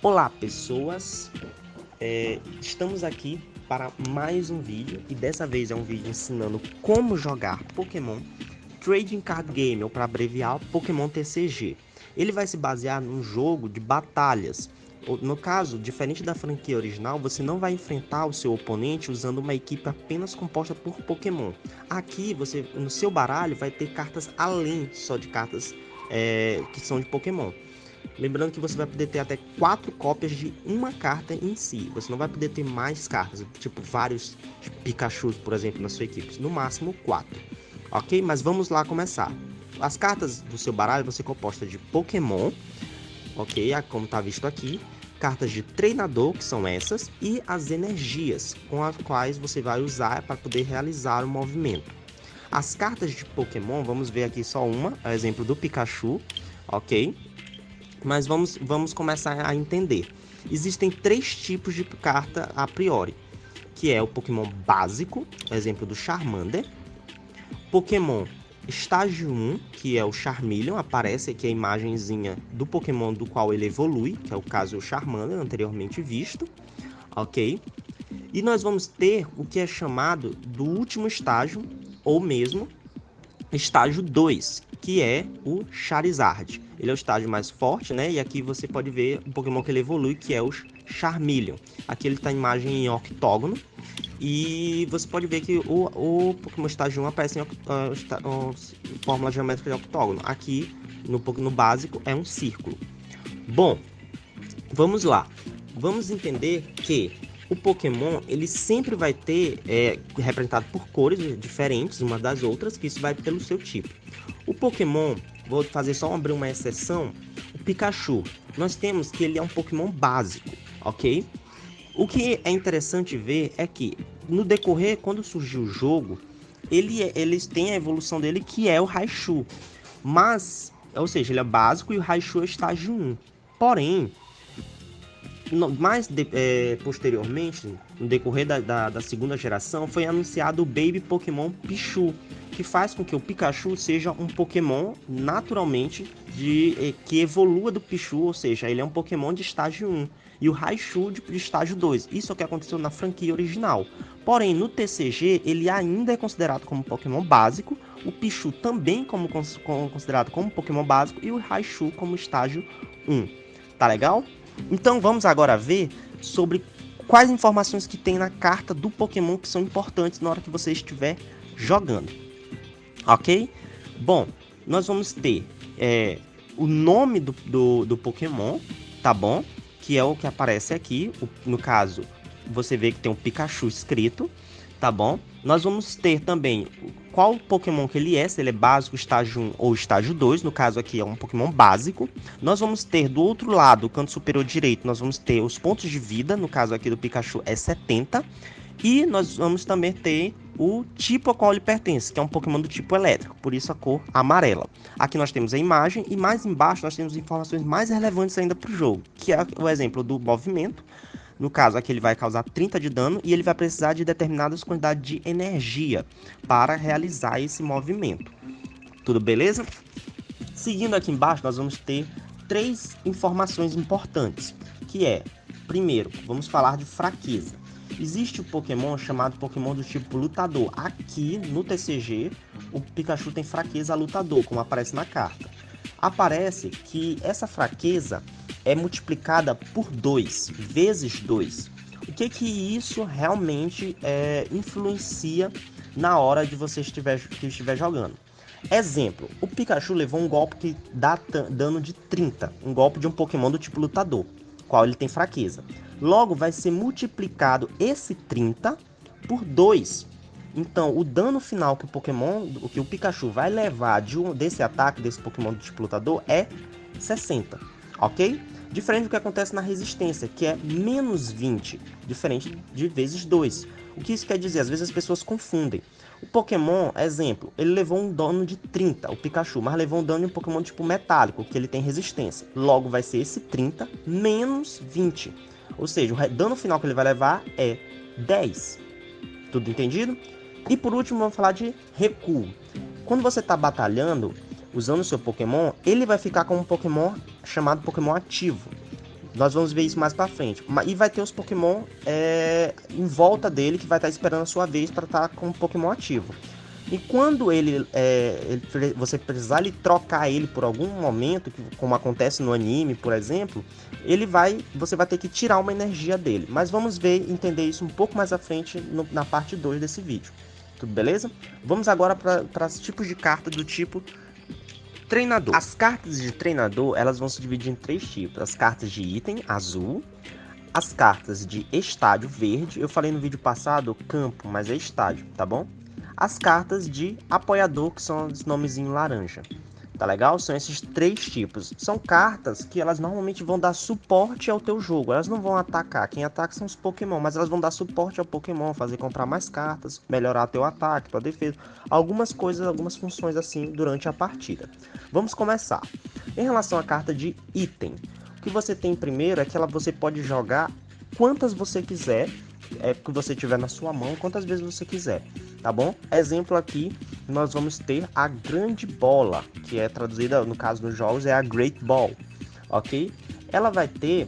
Olá pessoas, estamos aqui para mais um vídeo e dessa vez é um vídeo ensinando como jogar Pokémon Trading Card Game, ou para abreviar Pokémon TCG. Ele vai se basear num jogo de batalhas. No caso, diferente da franquia original, você não vai enfrentar o seu oponente usando uma equipe apenas composta por Pokémon. Aqui, você no seu baralho vai ter cartas além só de cartas que são de Pokémon. Lembrando que você vai poder ter até 4 cópias de uma carta em si. Você não vai poder ter mais cartas, tipo vários Pikachu, por exemplo, na sua equipe. No máximo 4. Ok? Mas vamos lá começar. As cartas do seu baralho vão ser compostas de Pokémon, ok? Como está visto aqui. Cartas de treinador, que são essas, e as energias, com as quais você vai usar para poder realizar o movimento. As cartas de Pokémon, vamos ver aqui só uma, é o exemplo do Pikachu, ok? Mas vamos começar a entender. Existem 3 tipos de carta a priori, que é o Pokémon básico, exemplo do Charmander, Pokémon estágio 1, que é o Charmeleon, aparece aqui a imagenzinha do Pokémon do qual ele evolui, que é o caso do Charmander, anteriormente visto, ok? E nós vamos ter o que é chamado do último estágio, ou mesmo estágio 2, que é o Charizard. Ele é o estágio mais forte, né? E aqui você pode ver o Pokémon que ele evolui, que é o Charmeleon. Aqui ele está em imagem em octógono. E você pode ver que o Pokémon estágio 1 aparece em fórmula geométrica de octógono. Aqui, no básico, é um círculo. Bom, vamos lá. Vamos entender que o Pokémon, ele sempre vai ter representado por cores diferentes uma das outras, que isso vai pelo seu tipo. O Pokémon, vou fazer só abrir uma exceção, o Pikachu. Nós temos que ele é um Pokémon básico, ok? O que é interessante ver é que, no decorrer, quando surgiu o jogo, eles têm a evolução dele, que é o Raichu. Mas, ou seja, ele é básico e o Raichu é o estágio 1. Porém, posteriormente, no decorrer da segunda geração, foi anunciado o Baby Pokémon Pichu, que faz com que o Pikachu seja um Pokémon naturalmente que evolua do Pichu, ou seja, ele é um Pokémon de estágio 1. E o Raichu de estágio 2. Isso é o que aconteceu na franquia original. Porém, no TCG, ele ainda é considerado como Pokémon básico, o Pichu também considerado como Pokémon básico e o Raichu como estágio 1. Tá legal? Então vamos agora ver sobre quais informações que tem na carta do Pokémon que são importantes na hora que você estiver jogando. Ok? Bom, nós vamos ter o nome do Pokémon, tá bom? Que é o que aparece aqui. No caso, você vê que tem um Pikachu escrito, tá bom? Nós vamos ter também qual Pokémon que ele é, se ele é básico, estágio 1 ou estágio 2. No caso aqui é um Pokémon básico. Nós vamos ter do outro lado, o canto superior direito, nós vamos ter os pontos de vida. No caso aqui do Pikachu é 70. E nós vamos também ter o tipo a qual ele pertence, que é um Pokémon do tipo elétrico, por isso a cor amarela. Aqui nós temos a imagem e mais embaixo nós temos informações mais relevantes ainda para o jogo, que é o exemplo do movimento. No caso aqui ele vai causar 30 de dano e ele vai precisar de determinadas quantidades de energia para realizar esse movimento. Tudo beleza? Seguindo aqui embaixo nós vamos ter 3 informações importantes, que é, primeiro, vamos falar de fraqueza. Existe o Pokémon chamado Pokémon do tipo lutador. Aqui no TCG, o Pikachu tem fraqueza a lutador, como aparece na carta. Aparece que essa fraqueza é multiplicada por 2, vezes 2. O que isso realmente influencia na hora de você estiver jogando? Exemplo, o Pikachu levou um golpe que dá dano de 30, um golpe de um Pokémon do tipo lutador, qual ele tem fraqueza. Logo, vai ser multiplicado esse 30 por 2. Então, o dano final que o Pikachu vai levar desse ataque, desse Pokémon do tipo lutador, é 60, ok? Diferente do que acontece na resistência, que é menos 20, diferente de vezes 2. O que isso quer dizer? Às vezes as pessoas confundem. O Pokémon, exemplo, ele levou um dano de 30, o Pikachu, mas levou um dano de um Pokémon tipo metálico, que ele tem resistência. Logo, vai ser esse 30 menos 20. Ou seja, o dano final que ele vai levar é 10. Tudo entendido? E por último, vamos falar de recuo. Quando você está batalhando, usando o seu Pokémon, ele vai ficar com um Pokémon chamado Pokémon ativo. Nós vamos ver isso mais pra frente. E vai ter os Pokémon em volta dele, que vai estar esperando a sua vez para estar com o Pokémon ativo. E quando você precisar trocar ele por algum momento, como acontece no anime, por exemplo, você vai ter que tirar uma energia dele. Mas vamos entender isso um pouco mais à frente na parte 2 desse vídeo. Tudo beleza? Vamos agora para os tipos de carta do tipo treinador. As cartas de treinador, elas vão se dividir em 3 tipos. As cartas de item, azul. As cartas de estádio, verde. Eu falei no vídeo passado campo, mas é estádio, tá bom? As cartas de apoiador, que são os nomezinhos laranja. Tá legal? São esses 3 tipos. São cartas que elas normalmente vão dar suporte ao teu jogo. Elas não vão atacar. Quem ataca são os Pokémon, mas elas vão dar suporte ao Pokémon, fazer comprar mais cartas, melhorar teu ataque, tua defesa. Algumas coisas, algumas funções assim durante a partida. Vamos começar. Em relação à carta de item, o que você tem primeiro é que você pode jogar quantas você quiser, que você tiver na sua mão, quantas vezes você quiser, tá bom? Exemplo aqui, nós vamos ter a grande bola, que é traduzida, no caso dos jogos, é a Great Ball, ok? Ela vai ter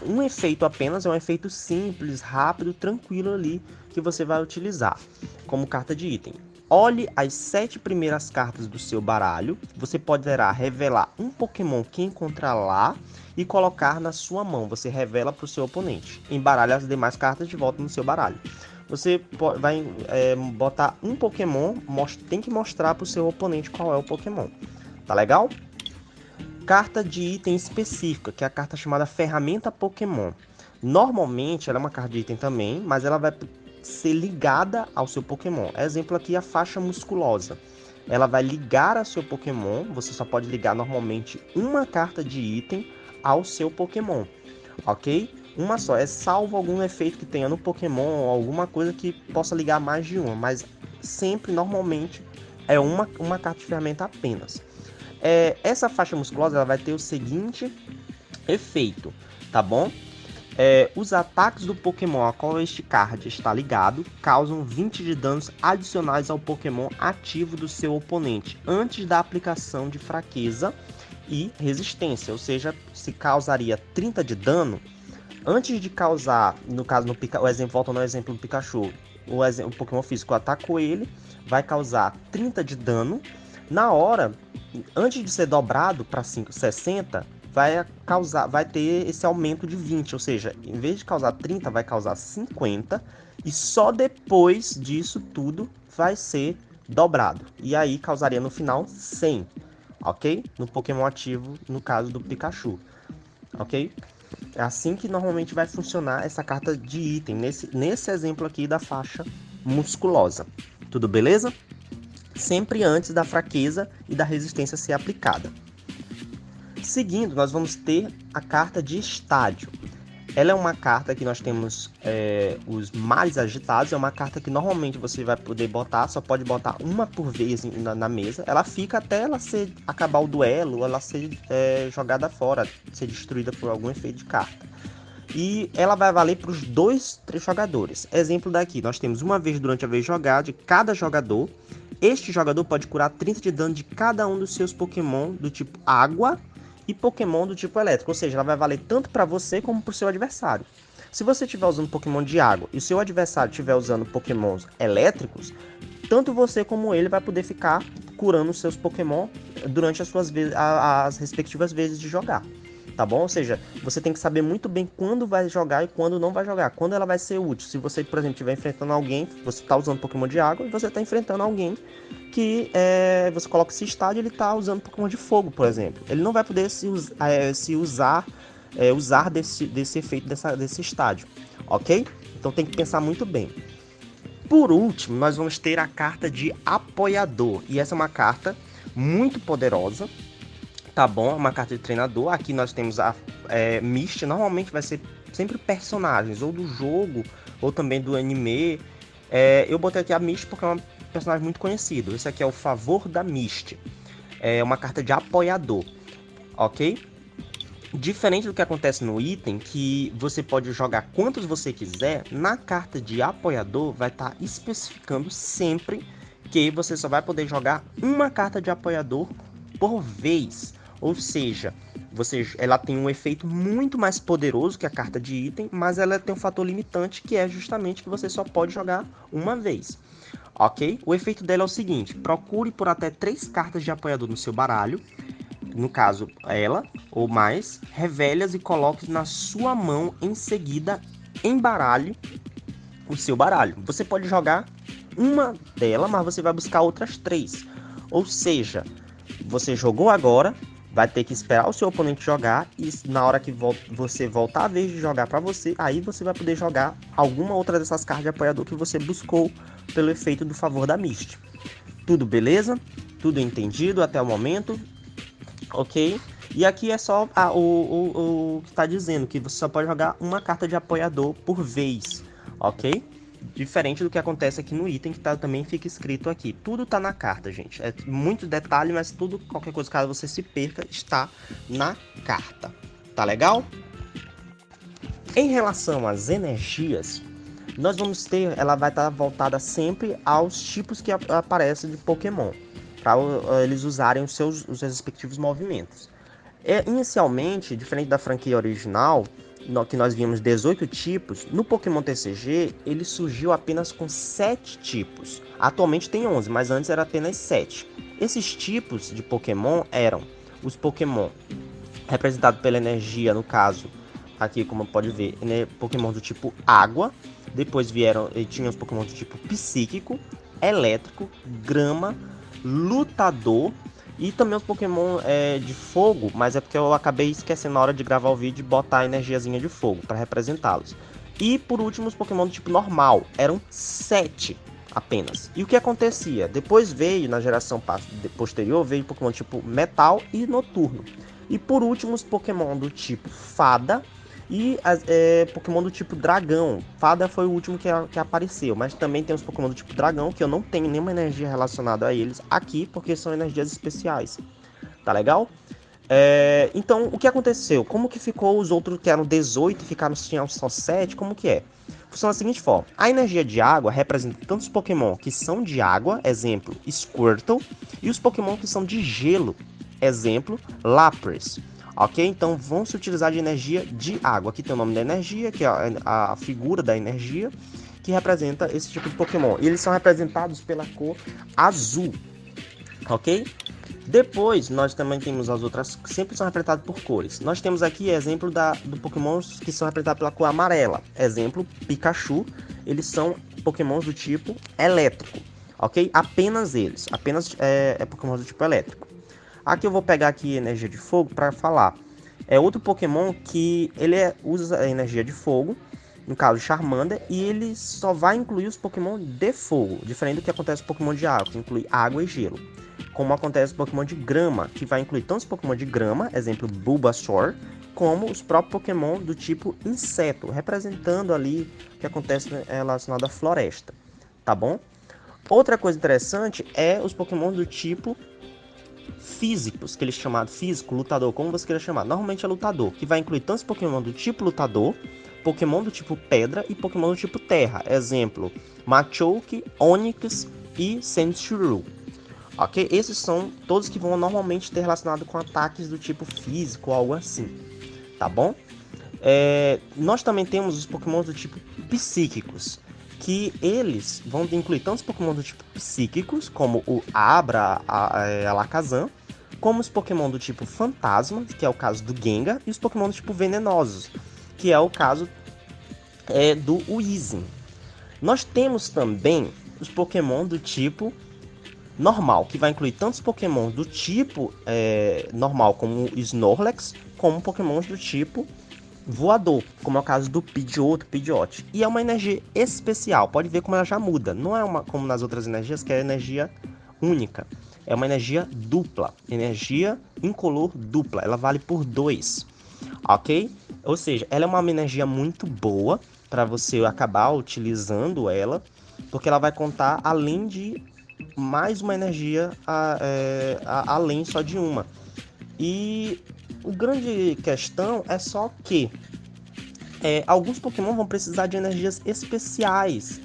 um efeito apenas, é um efeito simples, rápido, tranquilo ali, que você vai utilizar como carta de item. Olhe as 7 primeiras cartas do seu baralho. Você poderá revelar um Pokémon que encontrar lá e colocar na sua mão. Você revela para o seu oponente. Embaralha as demais cartas de volta no seu baralho. Você vai botar um Pokémon, tem que mostrar para o seu oponente qual é o Pokémon. Tá legal? Carta de item específica, que é a carta chamada Ferramenta Pokémon. Normalmente ela é uma carta de item também, mas ela vai ser ligada ao seu Pokémon. Exemplo aqui, a faixa musculosa. Ela vai ligar ao seu Pokémon. Você só pode ligar normalmente uma carta de item ao seu Pokémon, ok? Uma só, salvo algum efeito que tenha no Pokémon ou alguma coisa que possa ligar mais de uma, mas sempre, normalmente, é uma carta de ferramenta apenas. Essa faixa musculosa ela vai ter o seguinte efeito, tá bom? Os ataques do Pokémon a qual este card está ligado causam 20 de danos adicionais ao Pokémon ativo do seu oponente antes da aplicação de fraqueza e resistência, ou seja, se causaria 30 de dano antes de causar, no caso o exemplo, volta no exemplo do Pikachu, o Pokémon físico atacou ele, vai causar 30 de dano, na hora, antes de ser dobrado para 60, vai ter esse aumento de 20, ou seja, em vez de causar 30, vai causar 50, e só depois disso tudo vai ser dobrado. E aí causaria no final 100, ok? No Pokémon ativo, no caso do Pikachu, ok? É assim que normalmente vai funcionar essa carta de item, nesse exemplo aqui da faixa musculosa. Tudo beleza? Sempre antes da fraqueza e da resistência ser aplicada. Seguindo, nós vamos ter a carta de estádio. Ela é uma carta que nós temos os mares agitados. É uma carta que normalmente você vai poder botar, só pode botar uma por vez na mesa. Ela fica até acabar o duelo, ela ser jogada fora, ser destruída por algum efeito de carta. E ela vai valer para os 3 jogadores. Exemplo daqui, nós temos uma vez durante a vez jogada de cada jogador. Este jogador pode curar 30 de dano de cada um dos seus Pokémon do tipo água e Pokémon do tipo elétrico, ou seja, ela vai valer tanto para você como para o seu adversário. Se você estiver usando Pokémon de água e o seu adversário estiver usando Pokémons elétricos, tanto você como ele vai poder ficar curando os seus Pokémon durante as respectivas vezes de jogar, tá bom? Ou seja, você tem que saber muito bem quando vai jogar e quando não vai jogar, quando ela vai ser útil. Se você, por exemplo, estiver enfrentando alguém, você está usando Pokémon de água e você está enfrentando alguém que você coloca esse estádio, ele está usando Pokémon de fogo, por exemplo. Ele não vai poder usar desse efeito desse estádio, ok? Então tem que pensar muito bem. Por último, nós vamos ter a carta de apoiador. E essa é uma carta muito poderosa, tá bom? É uma carta de treinador. Aqui nós temos a Misty. Normalmente vai ser sempre personagens, ou do jogo, ou também do anime. Eu botei aqui a Misty porque é um personagem muito conhecido. Esse aqui é o Favor da Misty. É uma carta de apoiador, ok? Diferente do que acontece no item, que você pode jogar quantos você quiser, na carta de apoiador vai estar especificando sempre que você só vai poder jogar uma carta de apoiador por vez. Ou seja, ela tem um efeito muito mais poderoso que a carta de item, mas ela tem um fator limitante que é justamente que você só pode jogar uma vez. Ok? O efeito dela é o seguinte: procure por até 3 cartas de apoiador no seu baralho, no caso ela ou mais, revele-as e coloque na sua mão, em seguida embaralhe o seu baralho. Você pode jogar uma dela, mas você vai buscar outras 3. Ou seja, você jogou agora, vai ter que esperar o seu oponente jogar, e na hora que você voltar a vez de jogar para você, aí você vai poder jogar alguma outra dessas cartas de apoiador que você buscou pelo efeito do favor da Mist. Tudo beleza? Tudo entendido até o momento? Ok? E aqui é só o que está dizendo, que você só pode jogar uma carta de apoiador por vez, ok? Diferente do que acontece aqui no item, que também fica escrito aqui. Tudo tá na carta, gente. É muito detalhe, mas tudo, qualquer coisa, caso você se perca, está na carta. Tá legal? Em relação às energias, nós vamos ter, ela vai estar voltada sempre aos tipos que aparecem de Pokémon, para eles usarem os respectivos movimentos. Inicialmente, diferente da franquia original, que nós vimos 18 tipos, no Pokémon TCG ele surgiu apenas com 7 tipos. Atualmente tem 11, mas antes era apenas 7. Esses tipos de Pokémon eram os Pokémon representados pela energia, no caso, aqui como pode ver, né, Pokémon do tipo água. Depois tinha os Pokémon do tipo psíquico, elétrico, grama, lutador. E também os Pokémon de fogo, mas é porque eu acabei esquecendo na hora de gravar o vídeo e botar a energiazinha de fogo para representá-los. E por último os Pokémon do tipo normal, eram 7 apenas. E o que acontecia? Depois veio, na geração posterior, veio Pokémon do tipo metal e noturno. E por último os Pokémon do tipo fada e Pokémon do tipo dragão. Fada foi o último que apareceu, mas também tem os Pokémon do tipo dragão, que eu não tenho nenhuma energia relacionada a eles aqui, porque são energias especiais. Tá legal? Então, o que aconteceu? Como que ficou os outros que eram 18 e tinham só 7? Como que é? Funciona da seguinte forma. A energia de água representa tanto os Pokémon que são de água, exemplo, Squirtle, e os Pokémon que são de gelo, exemplo, Lapras. Ok? Então vão se utilizar de energia de água. Aqui tem o nome da energia, que é a figura da energia, que representa esse tipo de Pokémon. E eles são representados pela cor azul. Ok? Depois nós também temos as outras que sempre são representadas por cores. Nós temos aqui exemplo do Pokémon que são representados pela cor amarela. Exemplo, Pikachu. Eles são Pokémons do tipo elétrico. Ok? Apenas eles. Apenas Pokémon do tipo elétrico. Aqui eu vou pegar aqui energia de fogo para falar. É outro Pokémon que ele usa a energia de fogo, no caso Charmander, e ele só vai incluir os Pokémon de fogo, diferente do que acontece com Pokémon de água, que inclui água e gelo. Como acontece com Pokémon de grama, que vai incluir tanto os Pokémon de grama, exemplo Bulbasaur, como os próprios Pokémon do tipo inseto, representando ali o que acontece relacionado à floresta. Tá bom? Outra coisa interessante é os Pokémon do tipo físicos, que eles chamam de físico, lutador, como você queira chamar. Normalmente é lutador, que vai incluir tantos Pokémon do tipo lutador, Pokémon do tipo pedra e Pokémon do tipo terra. Exemplo, Machoke, Onix e Sandshrew. Ok? Esses são todos que vão normalmente ter relacionado com ataques do tipo físico ou algo assim. Tá bom? Nós também temos os Pokémon do tipo psíquicos, que eles vão incluir tantos Pokémon do tipo psíquicos, como o Abra, Alakazam, como os Pokémon do tipo fantasma, que é o caso do Gengar, e os Pokémon do tipo venenosos, que é o caso do Weezing. Nós temos também os Pokémon do tipo normal, que vai incluir tantos Pokémon do tipo normal, como o Snorlax, como Pokémon do tipo voador, como é o caso do Pidgeot. E é uma energia especial, pode ver como ela já muda. Não é como nas outras energias, que é energia única. É uma energia dupla, energia incolor dupla, ela vale por 2, ok? Ou seja, ela é uma energia muito boa para você acabar utilizando ela, porque ela vai contar além de mais uma energia além só de uma. E o grande questão é só que alguns Pokémon vão precisar de energias especiais,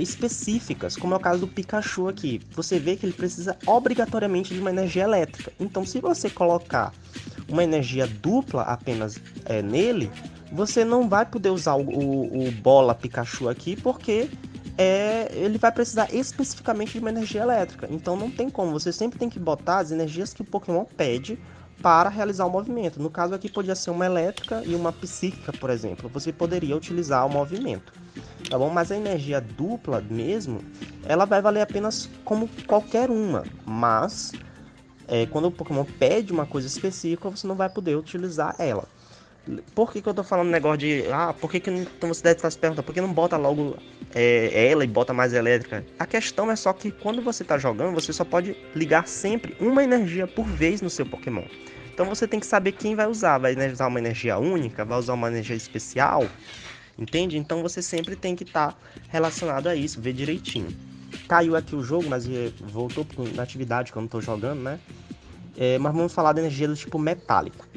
específicas, como é o caso do Pikachu aqui. Você vê que ele precisa obrigatoriamente de uma energia elétrica. Então, se você colocar uma energia dupla apenas nele, você não vai poder usar o Bola Pikachu aqui, porque ele vai precisar especificamente de uma energia elétrica. Então não tem como, você sempre tem que botar as energias que o Pokémon pede para realizar o movimento. No caso aqui podia ser uma elétrica e uma psíquica, por exemplo. Você poderia utilizar o movimento, tá bom? Mas a energia dupla mesmo, ela vai valer apenas como qualquer uma. Mas quando o Pokémon pede uma coisa específica, você não vai poder utilizar ela. Por que eu tô falando negócio de... por que então você deve estar se perguntando, por que não bota logo ela e bota mais elétrica? A questão é só que quando você tá jogando, você só pode ligar sempre uma energia por vez no seu Pokémon. Então você tem que saber quem vai usar. Vai usar uma energia única? Vai usar uma energia especial? Entende? Então você sempre tem que estar relacionado a isso, ver direitinho. Caiu aqui o jogo, mas voltou na atividade que eu não tô jogando, né? Mas vamos falar da energia do tipo metálico.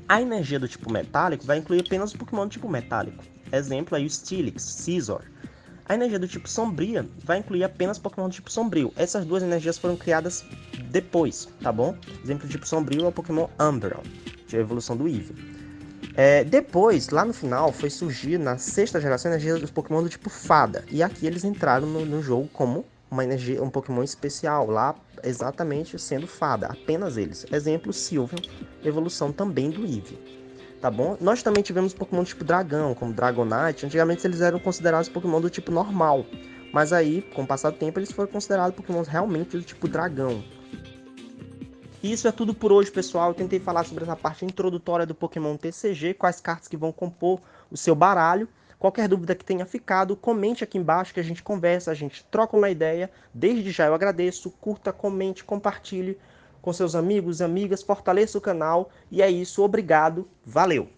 A energia do tipo metálico vai incluir apenas o Pokémon do tipo metálico. Exemplo aí o Steelix, Scizor. A energia do tipo sombria vai incluir apenas Pokémon do tipo sombrio. Essas duas energias foram criadas depois, tá bom? Exemplo do tipo sombrio é o Pokémon Umbreon, de evolução do Eevee. Depois, lá no final, foi surgir na sexta geração a energia dos Pokémon do tipo fada. E aqui eles entraram no jogo como uma energia, um Pokémon especial, lá exatamente sendo fada, apenas eles. Exemplo, Sylveon, evolução também do Eevee, tá bom? Nós também tivemos Pokémon do tipo dragão, como Dragonite. Antigamente eles eram considerados Pokémon do tipo normal, mas aí, com o passar do tempo, eles foram considerados Pokémon realmente do tipo dragão. E isso é tudo por hoje, pessoal. Eu tentei falar sobre essa parte introdutória do Pokémon TCG, quais cartas que vão compor o seu baralho. Qualquer dúvida que tenha ficado, comente aqui embaixo que a gente conversa, a gente troca uma ideia. Desde já eu agradeço, curta, comente, compartilhe com seus amigos e amigas, fortaleça o canal. E é isso, obrigado, valeu!